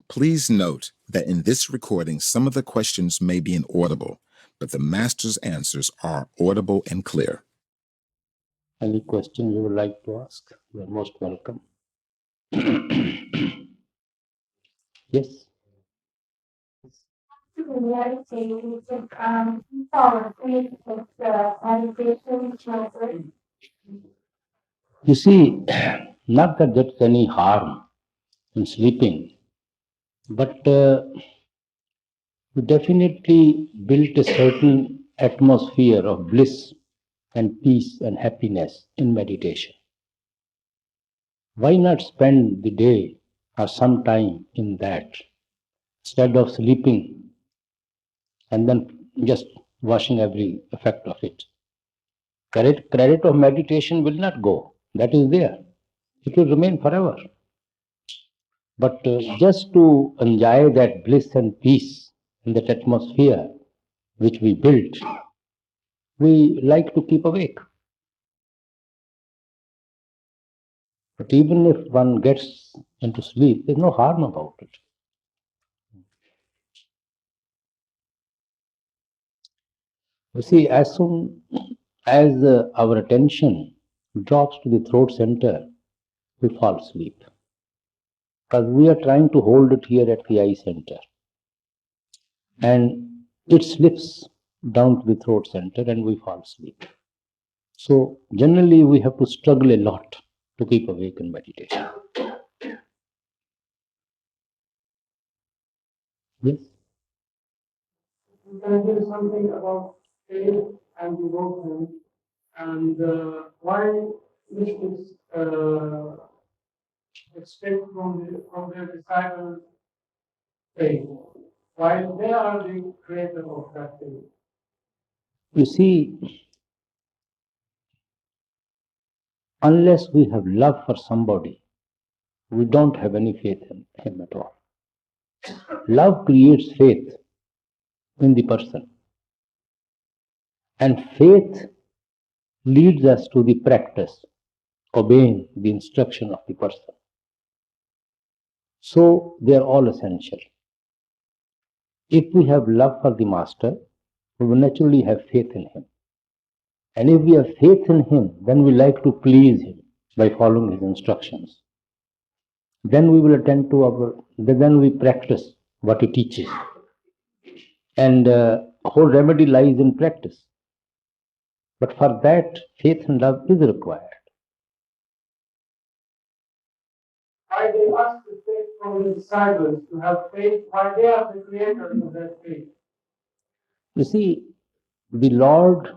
Please note that in this recording, some of the questions may be inaudible, but the master's answers are audible and clear. Any question you would like to ask? You are most welcome. Yes. You see, not that there's any harm in sleeping, but we definitely built a certain atmosphere of bliss and peace and happiness in meditation. Why not spend the day or some time in that instead of sleeping and then just washing every effect of it? Credit of meditation will not go. That is there. It will remain forever. But just to enjoy that bliss and peace in that atmosphere which we built, we like to keep awake. But even if one gets into sleep, there's no harm about it. You see, as soon as our attention drops to the throat center, we fall asleep. Because we are trying to hold it here at the eye center. And it slips down to the throat center and we fall asleep. So generally we have to struggle a lot to keep awake in meditation. Yes? You can hear something about faith and devotion and why mystics expect from their disciples faith, while they are the creator of that faith. You see, unless we have love for somebody, we don't have any faith in him at all. Love creates faith in the person. And faith leads us to the practice, obeying the instruction of the person. So they are all essential. If we have love for the master, we will naturally have faith in him. And if we have faith in him, then we like to please him by following his instructions. Then we will attend to then we practice what he teaches. And whole remedy lies in practice. But for that, faith and love is required. Why they ask the faith from the disciples to have faith, why they are the creator of that faith. You see, the Lord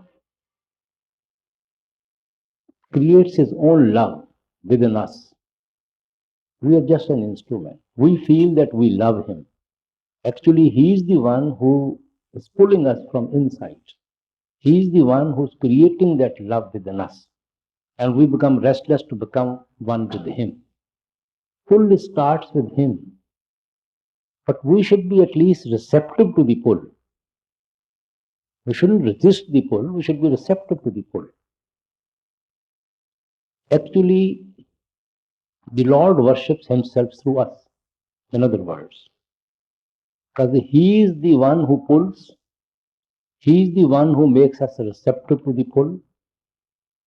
creates his own love within us. We are just an instrument. We feel that we love him. Actually, he is the one who is pulling us from inside. He is the one who is creating that love within us. And we become restless to become one with him. Pull starts with him. But we should be at least receptive to the pull. We shouldn't resist the pull, we should be receptive to the pull. Actually, the Lord worships himself through us, in other words. Because he is the one who pulls, he is the one who makes us receptive to the pull,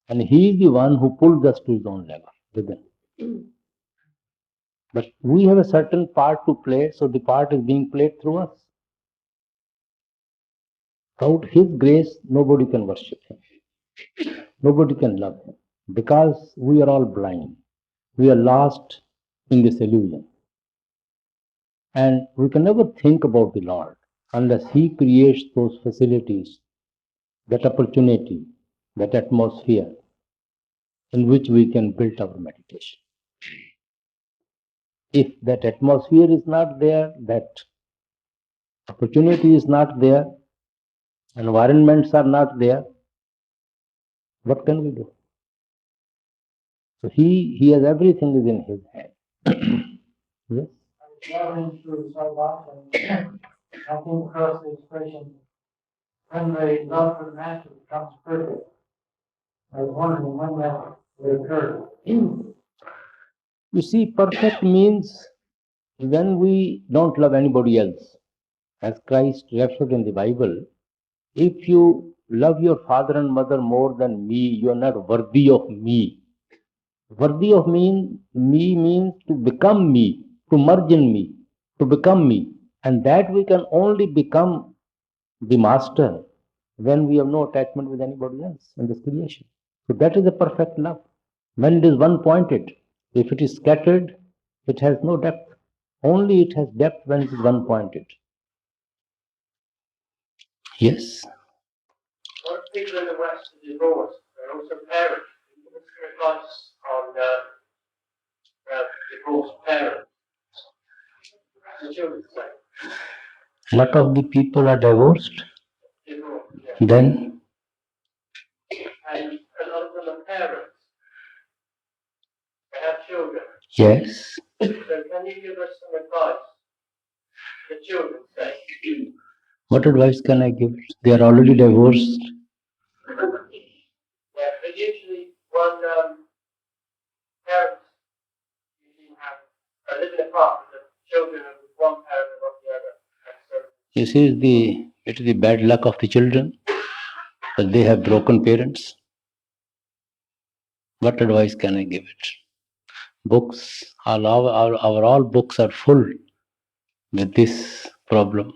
and he is the one who pulls us to his own level within. But we have a certain part to play, so the part is being played through us. Without his grace, nobody can worship him. Nobody can love him. Because we are all blind. We are lost in this illusion. And we can never think about the Lord unless he creates those facilities, that opportunity, that atmosphere in which we can build our meditation. If that atmosphere is not there, that opportunity is not there, environments are not there, what can we do? So he has everything is in his hand. Yes? Traveling through South Africa, I came across the expression, when the love for the master becomes perfect. I was wondering when that would occur. You see, perfect means When we don't love anybody else, as Christ referred in the Bible, if you love your father and mother more than me, you are not worthy of me. Worthy of me means to become me, to merge in me, to become me. And that we can only become the master when we have no attachment with anybody else in this creation. So that is the perfect love. When it is one pointed, if it is scattered, it has no depth. Only it has depth when it is one pointed. Yes. A lot of people in the West are divorced. They're also parents. Can you give us some advice on divorced parents? The children say. A lot of the people are divorced. Divorced, yeah. Then, And a lot of them are parents. They have children. yes. So can you give us some advice? The children say. What advice can I give? They are already divorced. Yeah, but usually one parents usually have living apart with the children of one parent and not the other. And so You see, it is the bad luck of the children that they have broken parents. What advice can I give it? Books, all books are full with this problem.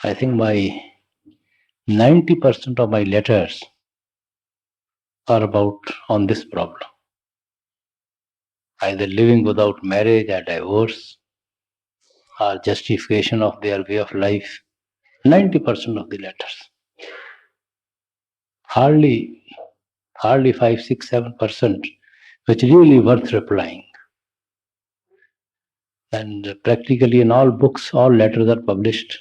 I think my 90% of my letters are about on this problem. Either living without marriage or divorce or justification of their way of life. 90% of the letters. Hardly 5, 6, 7% which really worth replying. And practically in all books, all letters are published.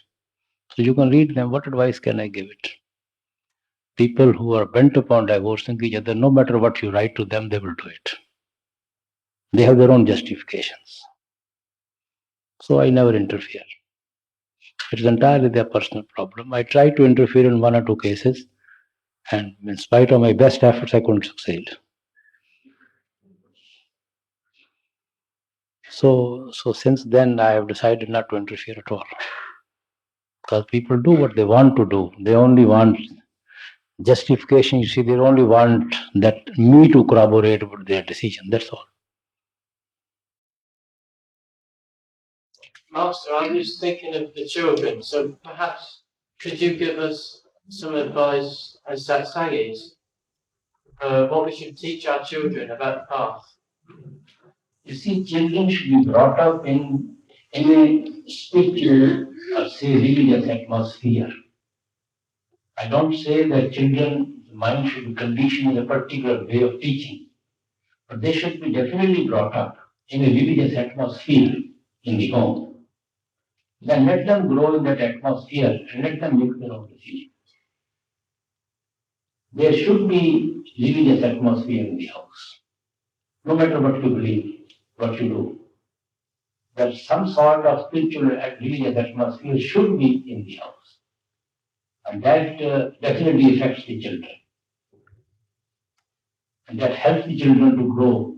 So you can read them. What advice can I give it? People who are bent upon divorcing each other, no matter what you write to them, they will do it. They have their own justifications. So I never interfere. It is entirely their personal problem. I tried to interfere in 1 or 2 cases, and in spite of my best efforts, I couldn't succeed. So since then, I have decided not to interfere at all. Because people do what they want to do. They only want justification. You see, they only want that me to corroborate with their decision. That's all. Master, I'm just thinking of the children, so perhaps could you give us some advice as satsang is, what we should teach our children about the path? You see, children should be brought up in a spiritual, say, religious atmosphere. I don't say that children's mind should be conditioned in a particular way of teaching, but they should be definitely brought up in a religious atmosphere in the home. Then let them grow in that atmosphere and let them make their own decisions. There should be religious atmosphere in the house. No matter what you believe, what you do, that some sort of spiritual and religious atmosphere should be in the house. And that definitely affects the children. And that helps the children to grow,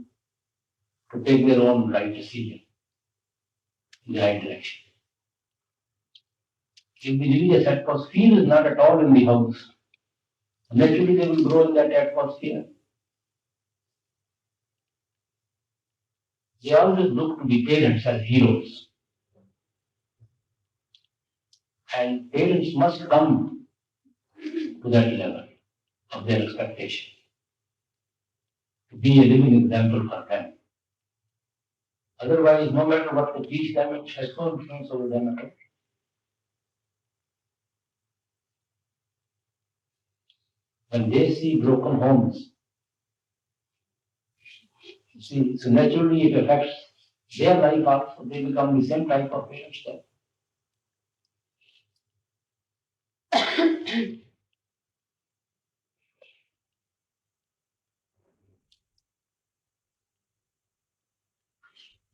to take their own right decision in the right direction. If the religious atmosphere is not at all in the house, naturally they will grow in that atmosphere. They always look to the parents as heroes. And parents must come to that level of their expectation, to be a living example for them. Otherwise, no matter what they teach them, it has no influence over them at all. When they see broken homes, see, so naturally it affects their life also. They become the same type of parents then.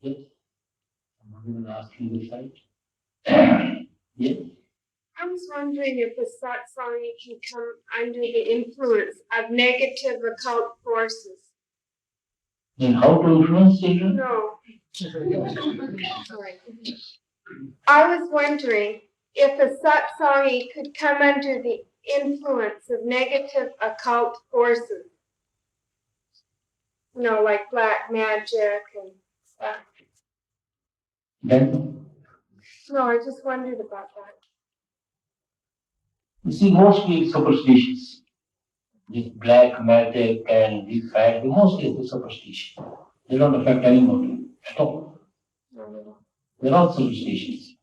Yes. Someone will ask you this side. Yes. I was wondering if the satsang can come under the influence of negative occult forces. Then how to influence children? No, Sorry. I was wondering if a satsangi could come under the influence of negative occult forces, like black magic and stuff. Then, No, I just wondered about that. you see, mostly it's superstitious. This black magic and these facts, mostly it's superstition. They don't affect anybody at all. They're all superstitions.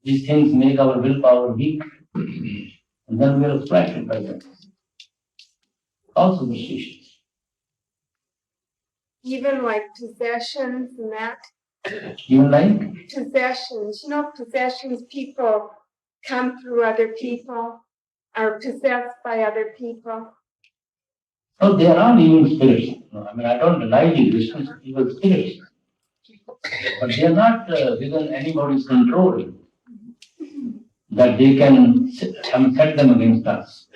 These things make our willpower weak, and then we are attracted by them. All superstitions. Even like possessions and that. Even like, Possessions. Possessions, people come through other people, are possessed by other people. oh, they are all evil spirits. No, I don't deny the existence of evil spirits. But they are not within anybody's control that they can set them against us.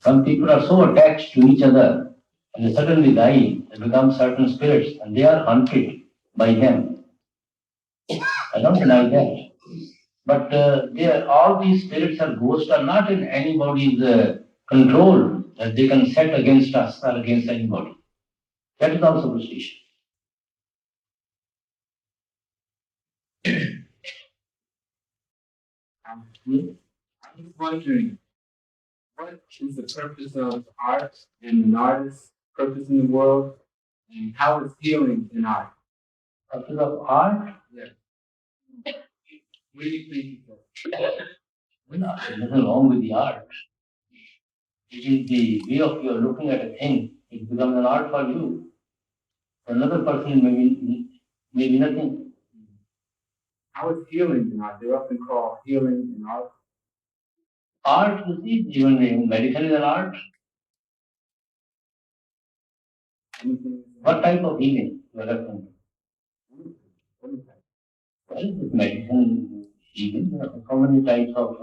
Some people are so attached to each other and they suddenly die, they become certain spirits and they are hunted by them. I don't deny that. But all these spirits or ghosts are not in anybody's control that they can set against us or against anybody. That is also superstition. I'm just wondering, what is the purpose of art and an artist's purpose in the world, and how is healing in art? Purpose of art? What do you think? Well, there's nothing wrong with the art. It is the way of your looking at a thing. It becomes an art for you. For another person, maybe nothing. How is healing in art? They often call healing in art. Art, you see, even medicine is an art. Anything? What type of healing you are referring to? What is that? Well, with medicine healing, there are so many types of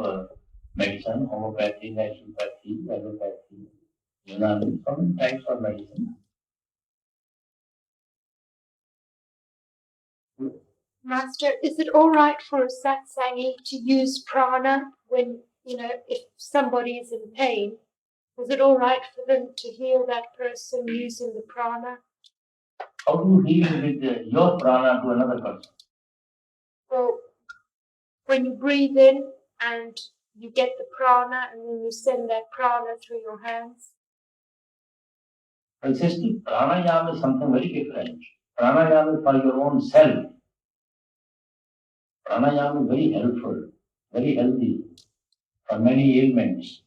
medicine: homeopathy, naturopathy, allopathy, Unani, so many types of medicine. Master, is it all right for a satsangi to use prana when, if somebody is in pain? Is it all right for them to heal that person using the prana? How do you heal with your prana to another person? Well, when you breathe in and you get the prana and then you send that prana through your hands. But sister, pranayama is something very different. Pranayama is for your own self. Pranayama is very helpful, very healthy for many ailments.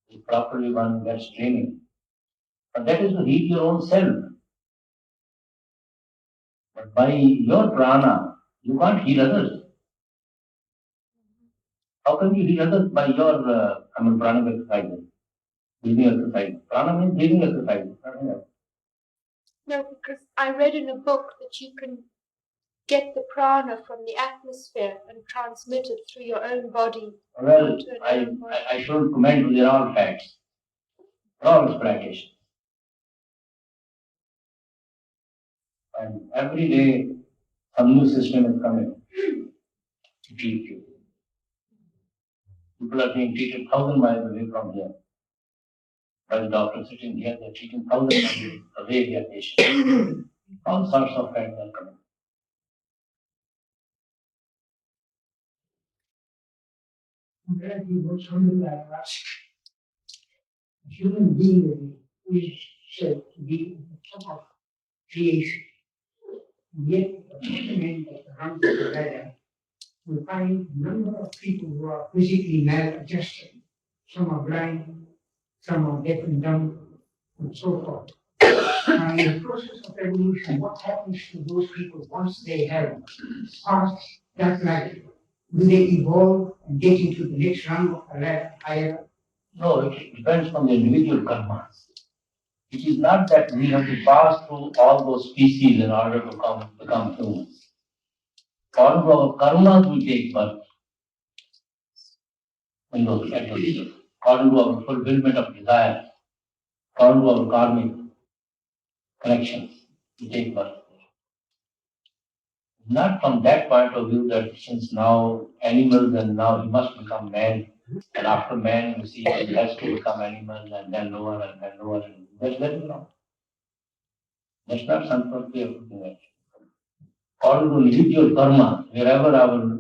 If properly one gets training. But that is to heal your own self. But by your prana, you can't heal others. How can you heal others by your pranic exercises, breathing exercise? Prana means breathing exercise. No, because I read in a book that you can get the prana from the atmosphere and transmit it through your own body. Well, I shouldn't comment, they're all facts. All explanation. And every day, some new system is coming to treat you. People are being treated 1,000 miles away from here. By the doctor sitting here, they're treating 1,000 miles away their patients. All sorts of facts are coming. A human being is said to be the top of creation. And yet, the document that runs together, we find a number of people who are physically maladjusted. Some are blind, some are deaf and dumb, and so forth. Now, in the process of evolution, what happens to those people once they have passed that life? Do they evolve and get into the next rung of the ladder higher? No, it depends on the individual karmas. It is not that we have to pass through all those species in order to become humans. According to our karmas, we take birth in those categories. According to our fulfillment of desire, according to our karmic connections. to take birth. Not from that point of view that since now animals and now he must become man, and after man you see he has to become animal and then lower and then lower. And that's very wrong. That's not something we are looking at. All to limit your karma, wherever our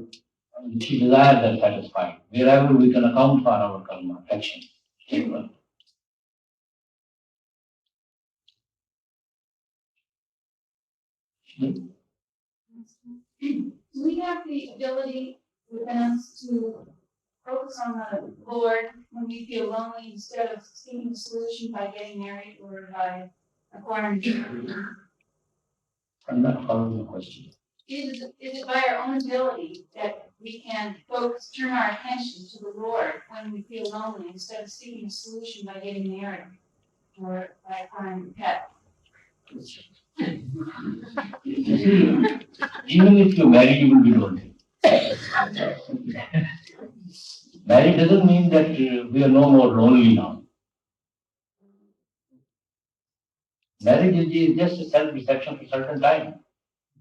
desires are satisfied, wherever we can account for our karma, action. Take birth. Do we have the ability within us to focus on the Lord when we feel lonely instead of seeking a solution by getting married or by acquiring children? I'm not following the question. Is it by our own ability that we can turn our attention to the Lord when we feel lonely instead of seeking a solution by getting married or by acquiring a pet? You see, even if you marry, you will be lonely. Marriage doesn't mean that we are no more lonely now. Marriage is just a self-deception for certain time,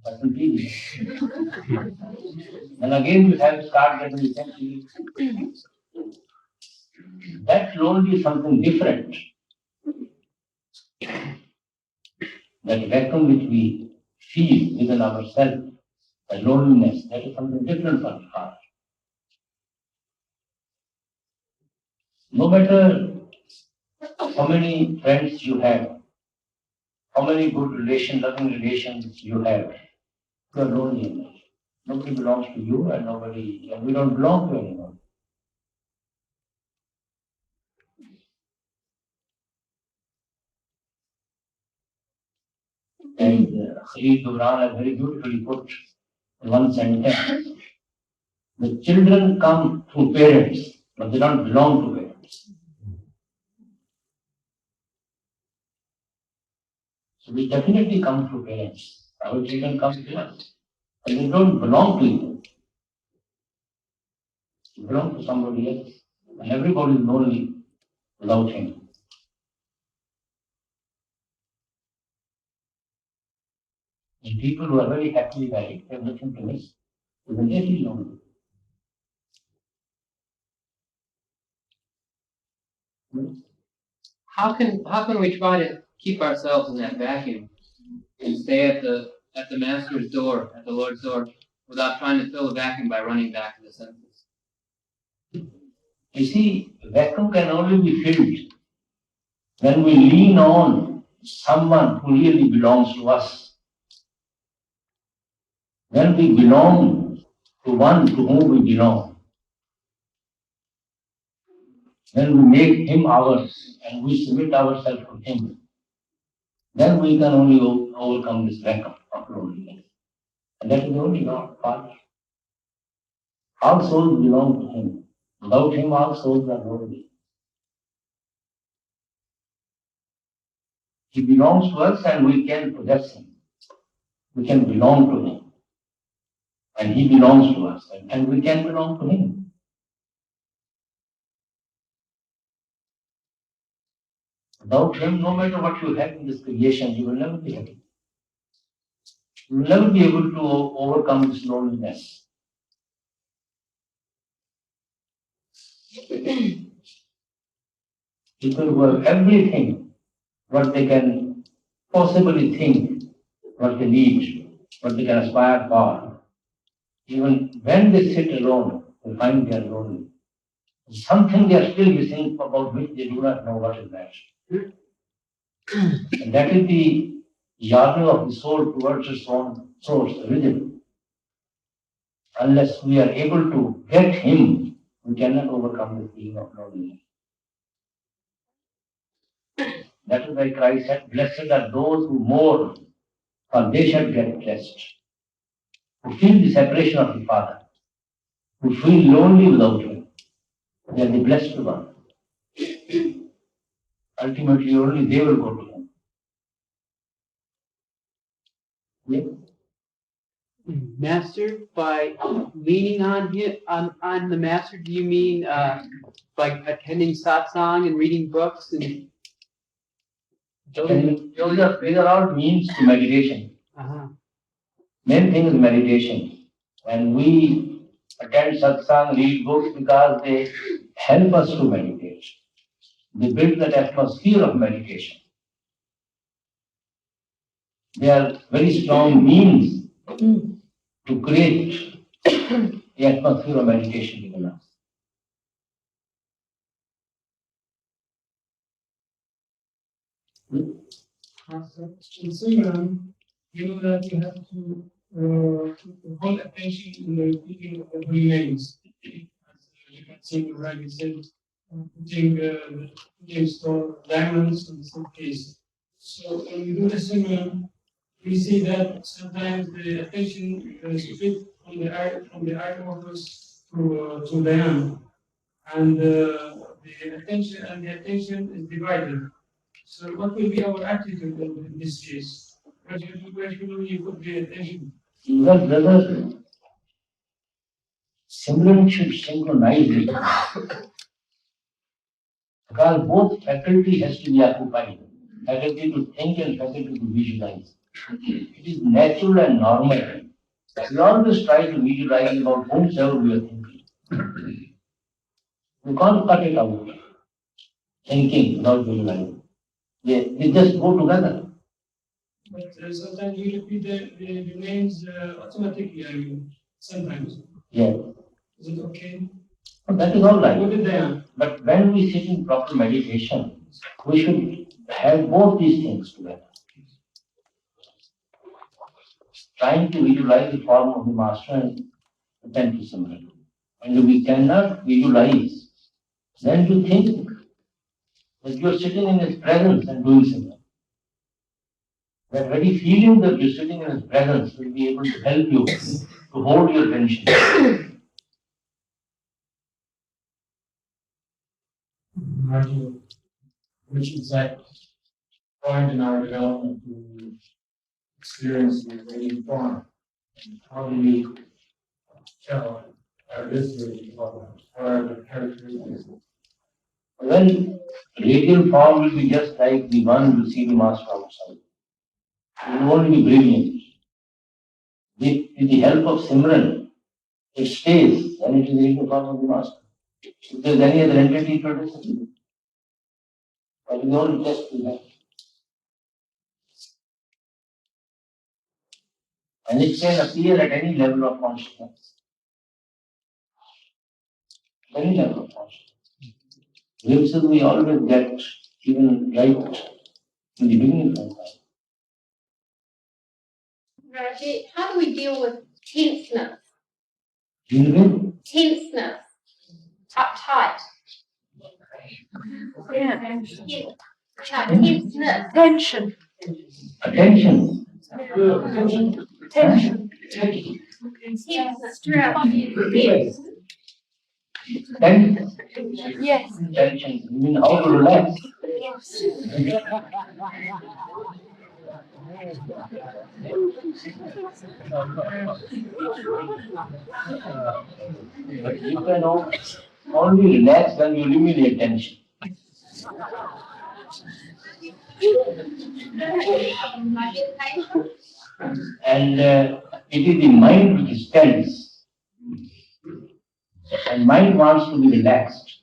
certain period. And again you have to start getting essentially. That lonely is something different. That vacuum which we feel within ourselves, the loneliness, that is something different from the heart. No matter how many friends you have, how many good loving relations you have, you are lonely. Nobody belongs to you and we don't belong to anyone. And Khalil Gibran has very beautifully put in one sentence. The children come through parents, but they don't belong to parents. So we definitely come through parents. Our children come to us, but they don't belong to you. They belong to somebody else. And everybody is lonely without him. And people who are very happily married, they have nothing to miss. They are really lonely. How can we try to keep ourselves in that vacuum and stay at the Master's door, at the Lord's door, without trying to fill the vacuum by running back to the senses? You see, vacuum can only be filled when we lean on someone who really belongs to us. When we belong to one to whom we belong, when we make him ours and we submit ourselves to him, then we can only overcome this vacuum of loneliness. And that is the only Father. All souls belong to him. Without him, all souls are lonely. He belongs to us and we can possess him. We can belong to him. And he belongs to us and we can belong to him. Without him, no matter what you have in this creation, you will never be happy. You will never be able to overcome this loneliness. People who have everything, what they can possibly think, what they need, what they can aspire for, even when they sit alone, they find they are lonely. Something they are still missing about which they do not know what is that. And that is the yearning of the soul towards its own source, origin. Unless we are able to get him, we cannot overcome the feeling of loneliness. That is why Christ said, blessed are those who mourn, for they shall get rest. Who feel the separation of the Father, who feel lonely without him, they are the blessed ones. Ultimately, only they will go to him. Yeah? Master, by leaning on him, on the master, do you mean like attending satsang and reading books and These are all means to meditation. Main thing is meditation. When we attend satsang, read books, because they help us to meditate. They build that atmosphere of meditation. They are very strong means to create the atmosphere of meditation within us. In Simran, you know that you have to hold attention in the repeating of the remains. As you can see, already said, putting store diamonds in the suitcase. So when you do the Simran, we see that sometimes the attention is split from the eye focus to the hand, and the attention is divided. So what will be our attitude in this case? Where should we put the attention? Well, brother, Simran should synchronize it. Because both faculty has to be occupied. Faculty to think and faculty to visualize. It is natural and normal. We always try to visualize about whomsoever we are thinking. You can't cut it out. Thinking without visualizing. They just go together. But sometimes you repeat the names automatically, I mean, sometimes. Yeah. Is it okay? That is all right. What did they are? But when we sit in proper meditation, we should have both these things together. Trying to visualize the form of the master and attend to Simran. And if we cannot visualize, then to think that you are sitting in his presence and doing Simran. That very feeling that you're sitting in his presence will be able to help you to hold your attention. Which exact point in our development to experience the radiant form? How do we tell this radiant form? What are the characteristics? Well, radiant form will be just like the one you see the master outside. It will only be brilliant. With the help of Simran, it stays, and it is the radiant form of the master. If there is any other entity producing, but we only test with that. And it can appear at any level of consciousness. Any level of consciousness. Glimpses we always get, even right in the beginning of life. Raji, how do we deal with tenseness? Tenseness. Uptight. Yeah. Tenseness. Tension. Attention. Tension. Tenseness throughout the body. Yes. Tension. Yes. Tension. You mean how to relax? But you can only relax when you eliminate tension. And it is the mind which is tense. And mind wants to be relaxed.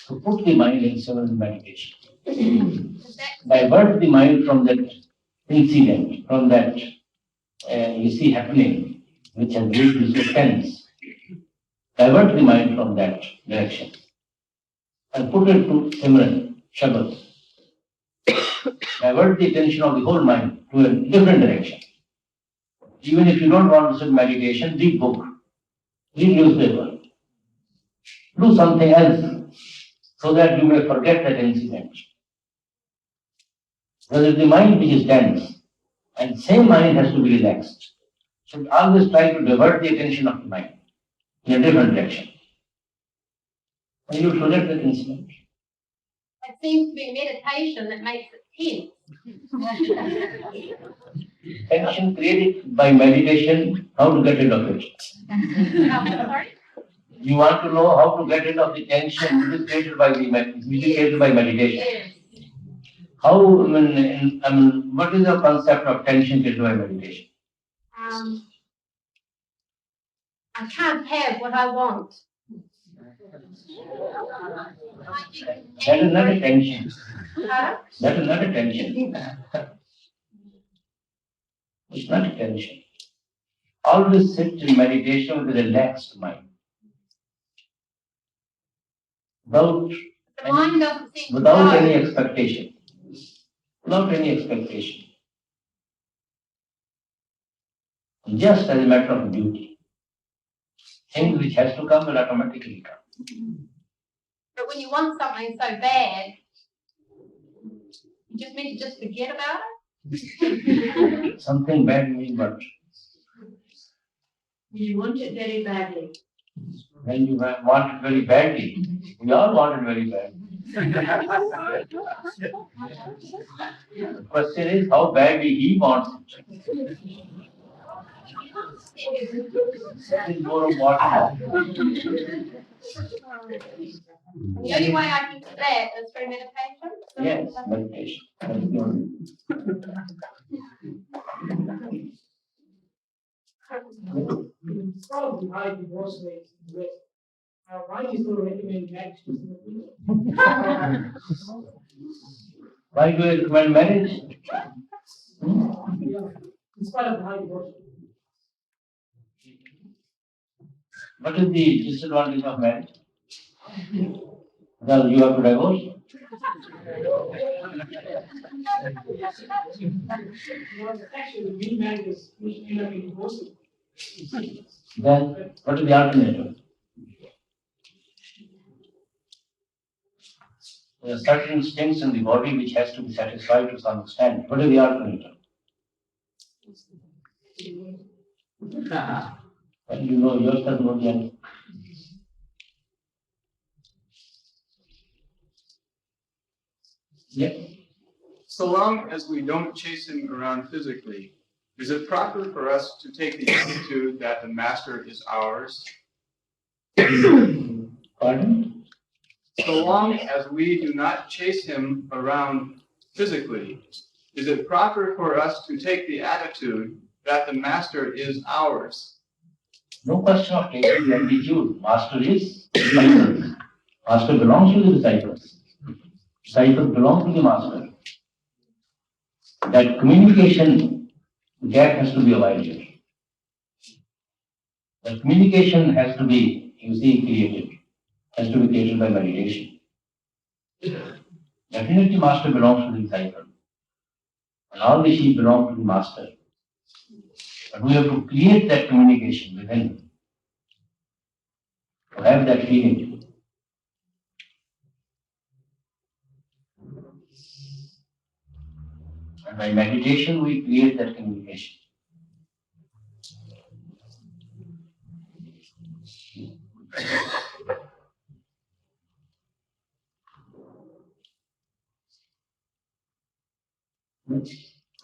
So put the mind in seven meditation. Divert the mind from that incident, from that you see happening, which has made you so tense. Divert the mind from that direction and put it to Simran, Shabad. Divert the attention of the whole mind to a different direction. Even if you don't want to sit meditation, read book, read newspaper, do something else so that you may forget that incident. Because it's the mind which is tense, and same mind has to be relaxed. So always try to divert the attention of the mind in a different direction. And you forget that incident. It seems to be meditation that makes it tense. Tension created by meditation, how to get rid of it. Sorry? You want to know how to get rid of the tension which is created by meditation. Yes. How, what is the concept of tension killed by meditation? I can't have what I want. That is not a tension. Huh? That is not a tension. It's not a tension. Always sit in meditation with a relaxed mind. Without The mind doesn't seem to without know. any expectation. Without any expectation. Just as a matter of duty. Things which has to come will automatically come. But when you want something so bad, you just mean to just forget about it? Something bad means what? You want it very badly. When you want it very badly. We all want it very badly. The question is how badly he wants it. That is more of what The only way I can do that is through meditation. yes, meditation. That is the only. Problem behind divorce rates in the West. Why do you still recommend marriage to single people? Why do I recommend marriage? Yeah, in spite of the high divorce rate. What is the disadvantage of marriage? Well, you have to divorce. Well, actually, many marriages end up in divorce. Then what is the alternative? There are certain instincts in the body which has to be satisfied to some extent. What is the alternative? Well, you know yourself, know the answer. Yeah. So long as we don't chase him around physically, is it proper for us to take the attitude that the master is ours? Pardon? So long as we do not chase him around physically, is it proper for us to take the attitude that the master is ours? No question of taking the attitude. Master is disciples. Master belongs to the disciples. Disciples belong to the master. That communication gap has to be avoided. The communication has to be, created. Has to be created by meditation. Definitely master belongs to the disciple. And all the sheep belong to the master. But we have to create that communication within. To have that feeling. And by meditation we create that communication.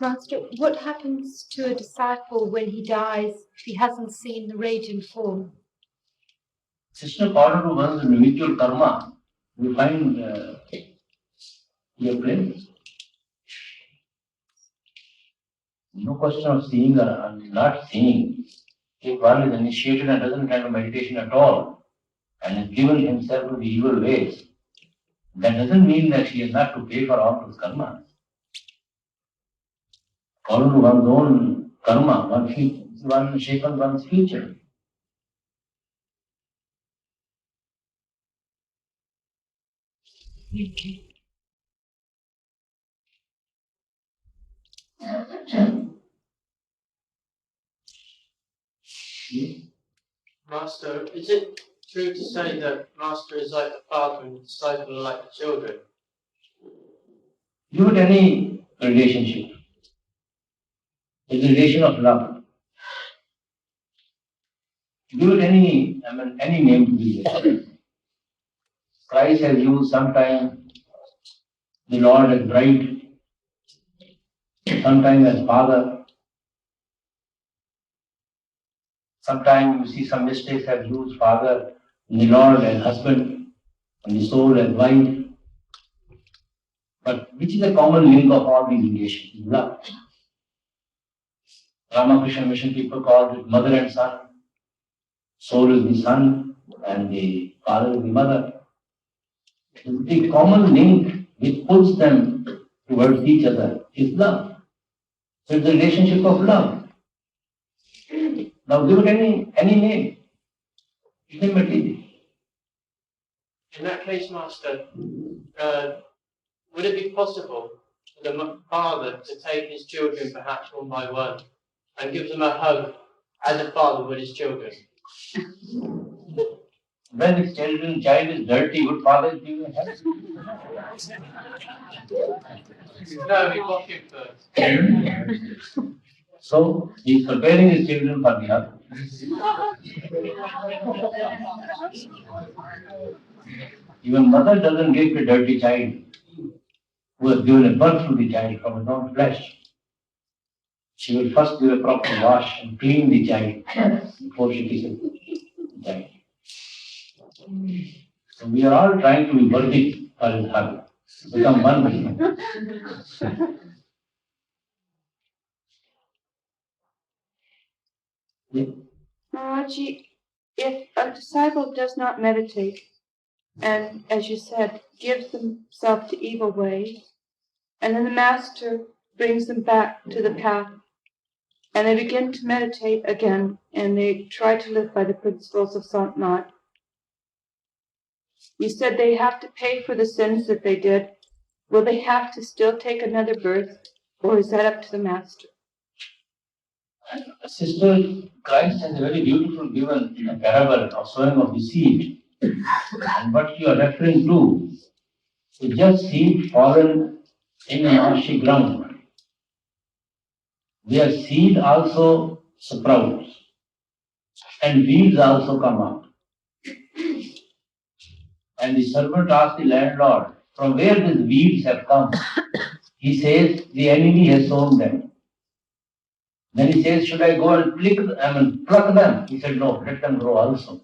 Master, what happens to a disciple when he dies if he hasn't seen the radiant form? Sister, according to one's individual karma, we find your place. No question of seeing or not seeing. If one is initiated and doesn't kind meditation at all, and has given himself to the evil ways, that doesn't mean that he has not to pay for all his karma. According to one's own karma, one shapes one's future. Master, is it true to say that Master is like the father and the disciple are like the children? Give it any relationship. It's a relation of love. Give it any name to be there. Christ has used sometimes the Lord as bride, sometimes as father. Sometimes you see some mistakes have used father and the Lord as husband and the soul as wife. But which is a common link of all these relations, love. Ramakrishna Mission people call it mother and son. Soul is the son and the father is the mother. The common link which pulls them towards each other is love. So it's a relationship of love. Now give it any name. It's a material. In that case, Master, would it be possible for the father to take his children perhaps one by one and give them a hug as a father would his children? When his child is dirty, would father give him a hug? No, we wash him first. So he is preparing his children for the hug. Even mother doesn't give a dirty child who has given a birth to the child from his own flesh. She will first give a proper wash and clean the child before she kisses the child. So we are all trying to be worthy for his hug, become one with him. Maharaji, if a disciple does not meditate, and as you said, gives himself to evil ways, and then the master brings them back to the path, and they begin to meditate again, and they try to live by the principles of Santmat. You said they have to pay for the sins that they did. Will they have to still take another birth, or is that up to the master? Sister, Christ has a very beautiful given a parable of sowing of the seed. And what you are referring to is just seed fallen in a marshy ground. Where seed also sprouts and weeds also come up. And the servant asked the landlord, from where these weeds have come? He says, the enemy has sown them. Then he says, should I go and pluck them? He said, no, let them grow also.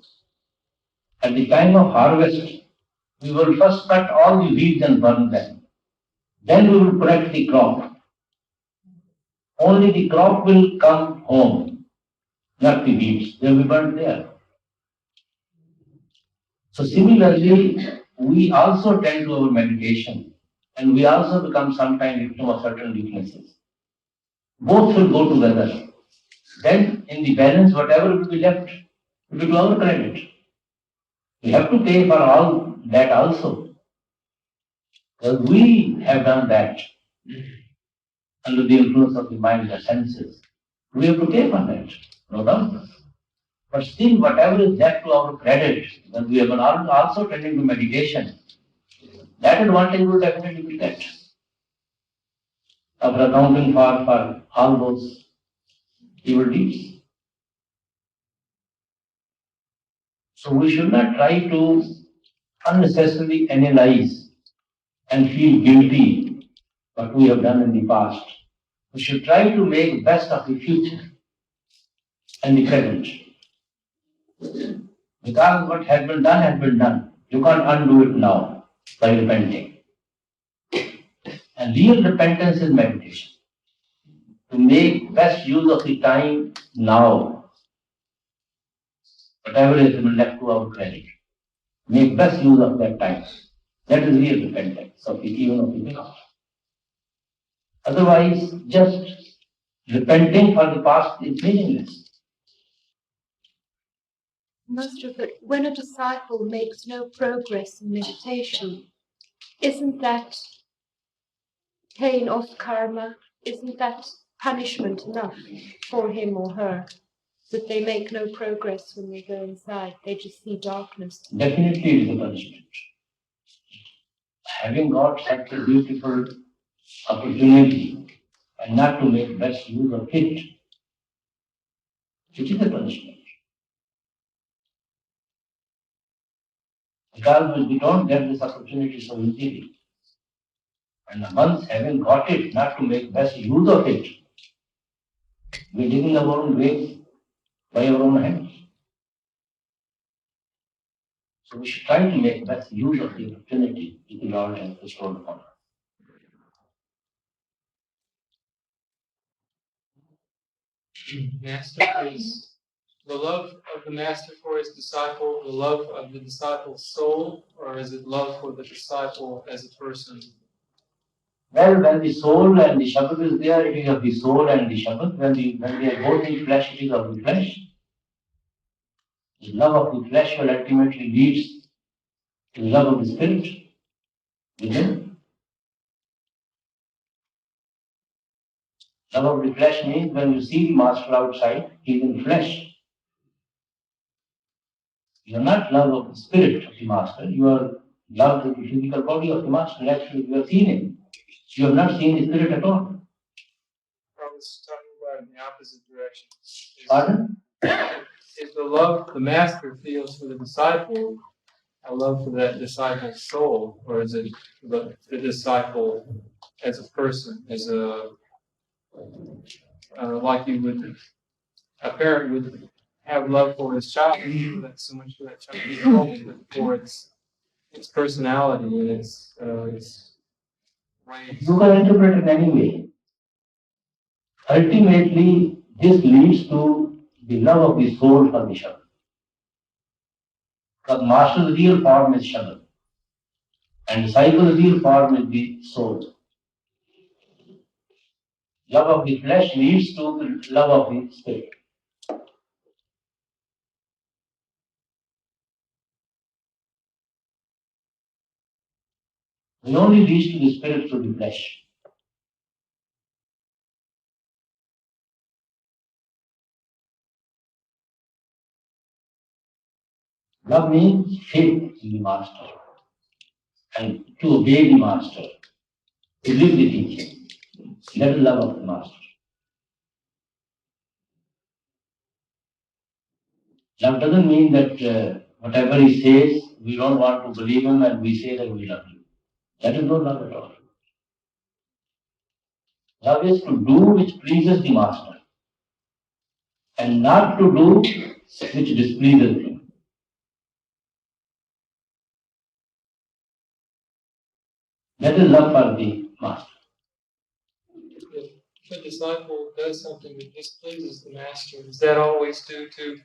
At the time of harvest, we will first cut all the weeds and burn them. Then we will collect the crop. Only the crop will come home, not the weeds. They will be burnt there. So similarly, we also tend to our meditation, and we also become sometimes victim of certain weaknesses. Both will go together. Then in the balance, whatever will be left, will be to our credit. We have to pay for all that also. Because we have done that under the influence of the mind, the senses. We have to pay for that, no doubt. But still, whatever is left to our credit, when we have been also tending to meditation, that advantage will definitely be get. After accounting for all those evil deeds. So we should not try to unnecessarily analyze and feel guilty what we have done in the past. We should try to make best of the future and the present. Because what has been done has been done. You can't undo it now by repenting. And real repentance is meditation. To make best use of the time now. Whatever is left to our credit. Make best use of that time. That is real repentance of the even of the past. Otherwise, just repenting for the past is meaningless. Master, but when a disciple makes no progress in meditation, isn't that pain of karma? Isn't that punishment enough for him or her? That they make no progress when they go inside, they just see darkness. Definitely it is a punishment. Having got such a beautiful opportunity and not to make best use of it, it is a punishment. Because we don't get this opportunity so easily. And once having got it, not to make best use of it, we're digging our own grave by our own hands. So we should try to make best use of the opportunity that the Lord has bestowed upon us. Master is the love of the master for his disciple, the love of the disciple's soul, or is it love for the disciple as a person? Well, when the soul and the Shabbat is there, it is of the soul and the Shabbat. When they are both in flesh, it is of the flesh. The love of the flesh will ultimately leads to the love of the spirit within. Love of the flesh means when you see the master outside, he is in flesh. You are not love of the spirit of the master, you are love of the physical body of the master. Actually, you have seen him. You have not seen the spirit at all. I was talking about in the opposite direction. Pardon? Is the love the master feels for the disciple a love for that disciple's soul, or is it the disciple as a person, as a like you would, a parent would have love for his child, not so much for that child's soul, but for its personality and its ways. You can interpret it any way. Ultimately, this leads to the love of the soul for the Shabbat. Because master's real form is Shabbat, and disciple's real form is the soul. Love of the flesh leads to the love of the spirit. It only leads to the spirit through the flesh. Love means faith in the master and to obey the master, to live the teaching. That is love of the master. Love doesn't mean that whatever he says, we don't want to believe him and we say that we love him. That is not love at all. Love is to do which pleases the master and not to do which displeases him. That is love for the master. If a disciple does something that displeases the master, is that always due to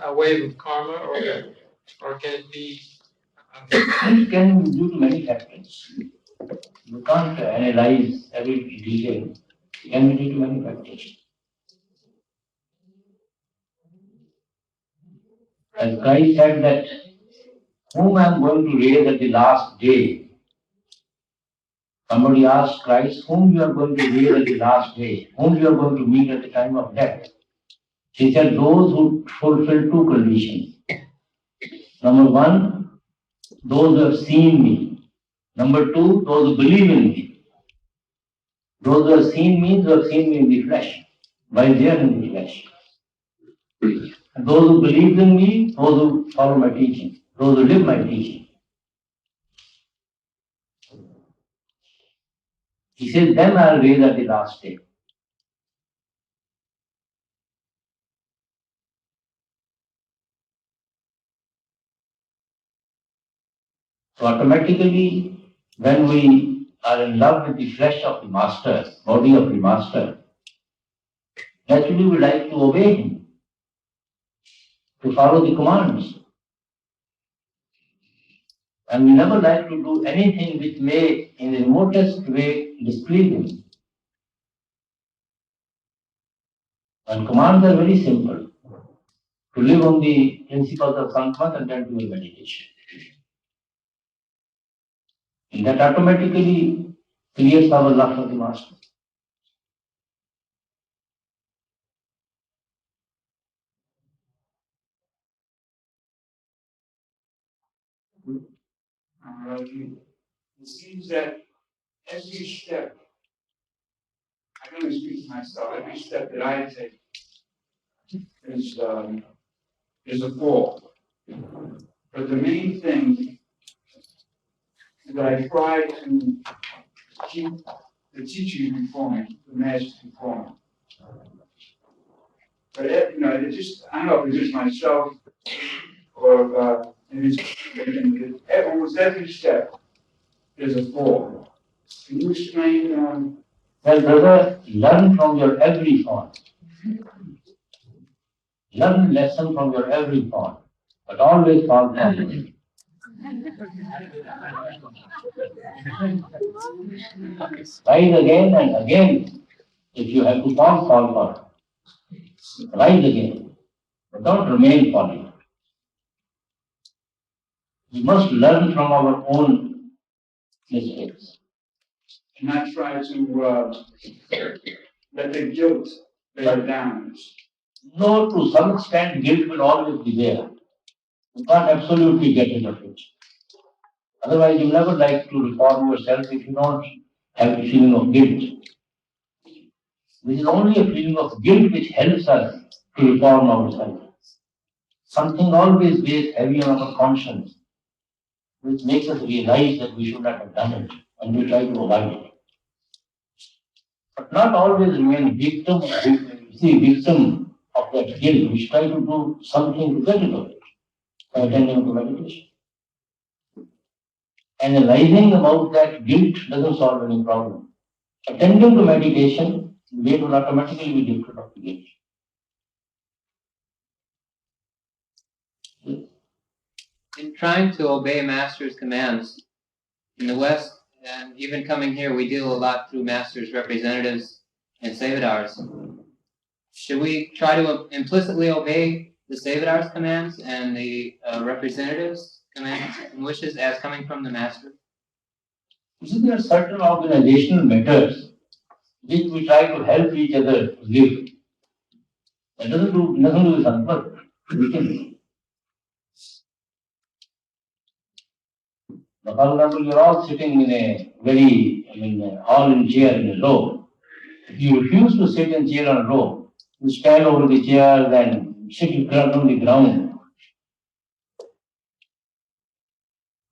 a wave of karma, or can it be? It can be due to many factors. You can't analyze every detail. It can be due to many factors. As Christ said that, whom I am going to raise at the last day. Somebody asked Christ, whom you are going to raise at the last day, whom you are going to meet at the time of death. He said, those who fulfill two conditions. Number one, those who have seen me. Number two, those who believe in me. Those who have seen me, who have seen me in the flesh, while they are in the flesh. And those who believe in me, those who follow my teaching, those who live my teaching. He says, them I will raise at the last day. So automatically, when we are in love with the flesh of the master, body of the master, naturally we like to obey him, to follow the commands. And we never like to do anything which may, in the remotest way, displease him. And commands are very simple. To live on the principles of Sankhya and then do a meditation. And that automatically creates our love for the master. It seems that every step, I can only speak for myself, every step that I take is a fall. But the main thing is that I try to keep the teaching before me, the master before me. But it just, I don't know if it's just myself or almost every step is a fall. Can you explain? Well, brother, learn from your every fall. Learn lesson from your every fall, but always fall forward. Rise again and again. If you have to fall forward. Rise again, but don't remain falling. We must learn from our own mistakes. And not try to let the guilt bear down. No, to some extent, guilt will always be there. You can't absolutely get rid of it. Otherwise, you never like to reform yourself if you don't have the feeling of guilt. This is only a feeling of guilt which helps us to reform ourselves. Something always weighs heavy on our conscience, which makes us realize that we should not have done it, and we try to avoid it. But not always remain victim of that guilt. We try to do something to get rid of it by attending to meditation. Analyzing about that guilt doesn't solve any problem. Attending to meditation, we will automatically be lifted of the guilt. In trying to obey Master's commands, in the West, and even coming here, we deal a lot through Master's representatives and Sevadars. Should we try to implicitly obey the Sevadar's commands and the representatives' commands and wishes as coming from the Master? You see, there are certain organizational matters which we try to help each other to live. That doesn't do with Sankalp. We can. For example, you're all sitting in a all in chair in a row. If you refuse to sit in chair on a row, you stand over the chair and sit on the ground.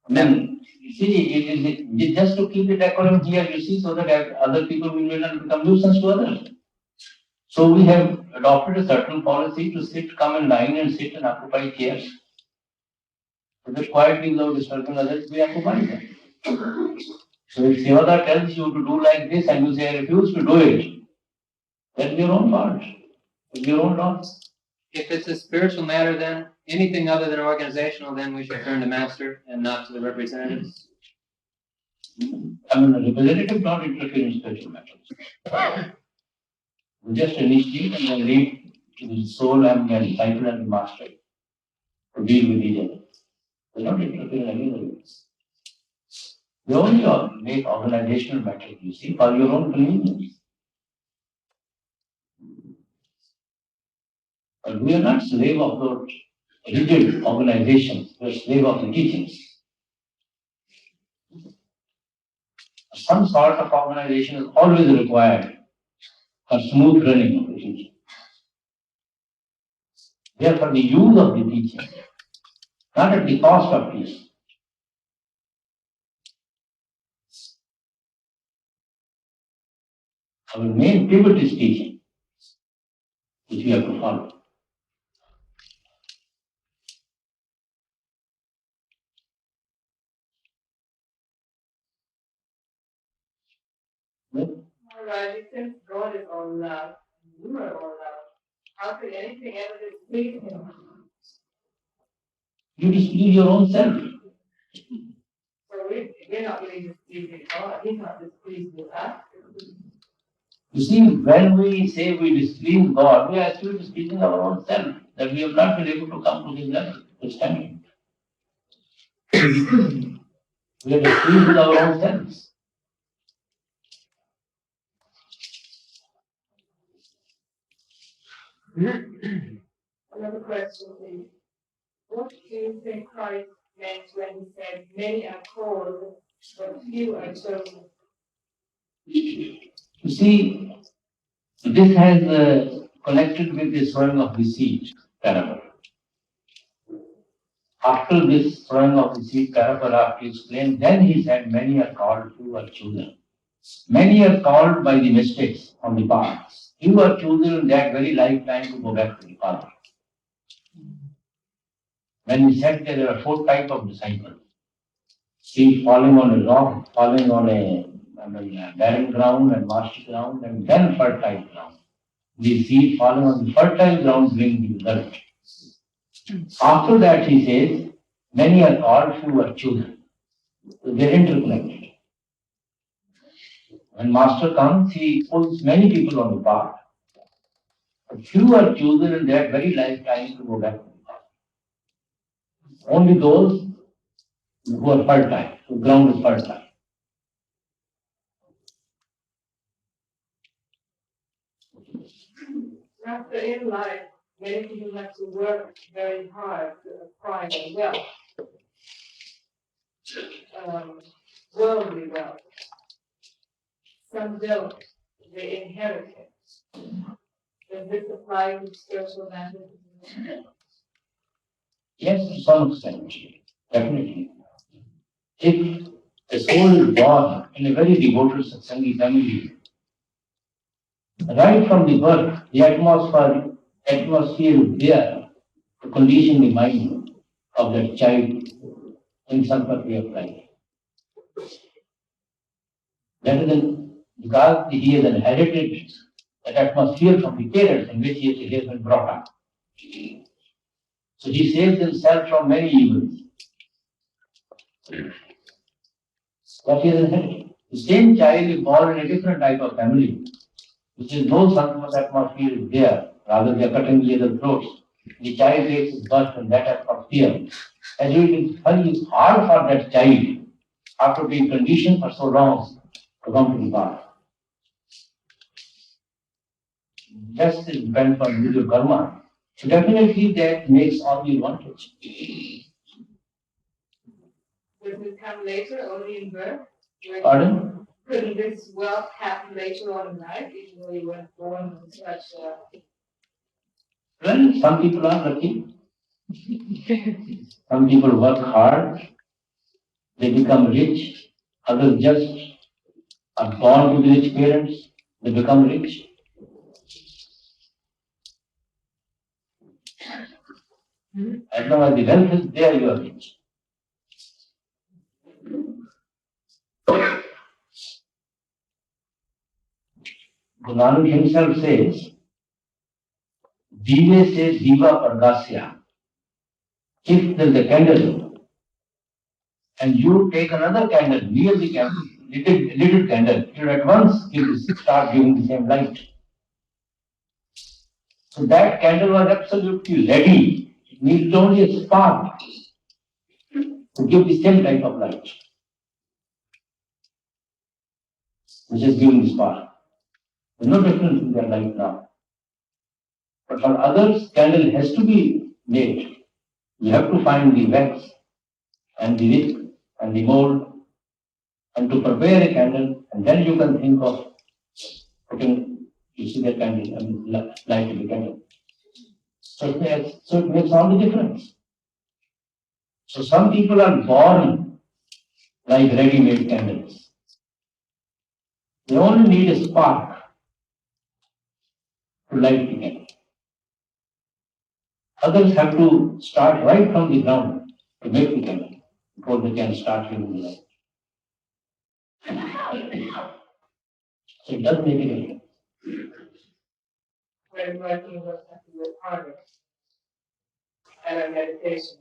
Then, you see, it just to keep the decorum here, you see, so that other people will not become nuisance to others. So we have adopted a certain policy to come in line and sit and occupy chairs. So that quietly, without disturbing others, we occupy them. So if Sevadar tells you to do like this and you say, I refuse to do it, that's your own fault. It's your own loss. If it's a spiritual matter, then anything other than organizational, then we should turn to Master and not to the representatives. A representative not interfere in spiritual matters. We just initiate and then leave to the soul and the disciple and the master to deal with each other. They don't interfere in any other ways. They only make organizational matters, you see, for your own convenience. But we are not slave of those rigid organizations, we are slave of the teachings. Some sort of organization is always required for smooth running of the teaching. They are for the use of the teaching, not at the cost of peace. Our main pivot is teaching, which we have to follow. Alright, since God is all love, you are all love, how could anything ever displease him? You displease your own self. So we're not really displeasing God, he's not displeased with us. You see, when we say we displease God, we are actually displeasing our own self, that we have not been able to come to His level, His standing. We are displeased with our own selves. Another question, please. What do you think Christ meant when he said, many are called, but few are chosen? You see, this has connected with the sowing of the seed parable. After this sowing of the seed parable, after he explained, then he said, many are called, few are chosen. Many are called by the mistakes on the path. Few are chosen in that very lifetime to go back to the Father. When he said that there are 4 types of disciples, seed falling on a rock, falling on a barren ground and marshy ground, and then fertile ground. the seed falling on the fertile ground brings the result. After that, he says, many are called, few are chosen. So they're interconnected. When Master comes, he pulls many people on the path. But few are chosen in that very lifetime to go back to the path. Only those who are fertile, whose ground is fertile. After in life, many people have to work very hard to acquire wealth, worldly wealth. Some don't, they inherit it. Does this apply to spiritual matters? Yes, to some extent, definitely. If a soul is born in a very devoted Satsangi family, right from the birth, the atmosphere is there to condition the mind of that child in some way of life. Rather than because he has inherited that atmosphere from the parents in which he has been brought up. So he saves himself from many evils. What he has inherited. The same child is born in a different type of family, which is no such atmosphere is there. Rather, they are cutting each other's throats. The child takes his birth in that atmosphere. And it is very hard for that child, after being conditioned for so long, to come to the path. Just depends on individual karma. So definitely that makes all the advantage. Does it come later, only in birth? Pardon? Couldn't this wealth happen later on in life, even though you weren't born with such Well, some people are lucky. Some people work hard. They become rich. Others just are born to rich parents. They become rich. As long as the wealth is there, you are rich. Guru Nanak himself says, Dive se diva pargasya. If there is a candle and you take another candle near the candle, little candle, it will at once start giving the same light. So that candle was absolutely ready. It needed only a spark to give the same type of light, which is giving the spark. There is no difference in their light now. But for others, candle has to be made. You have to find the wax and the wick and the mold and to prepare a candle, and then you can think of putting, you see the candle and light the candle. So it makes all the difference. So some people are born like ready-made candles. They only need a spark to light the candle. Others have to start right from the ground to make the candle before they can start giving the light. So it does make a difference. when working with harder and a meditation?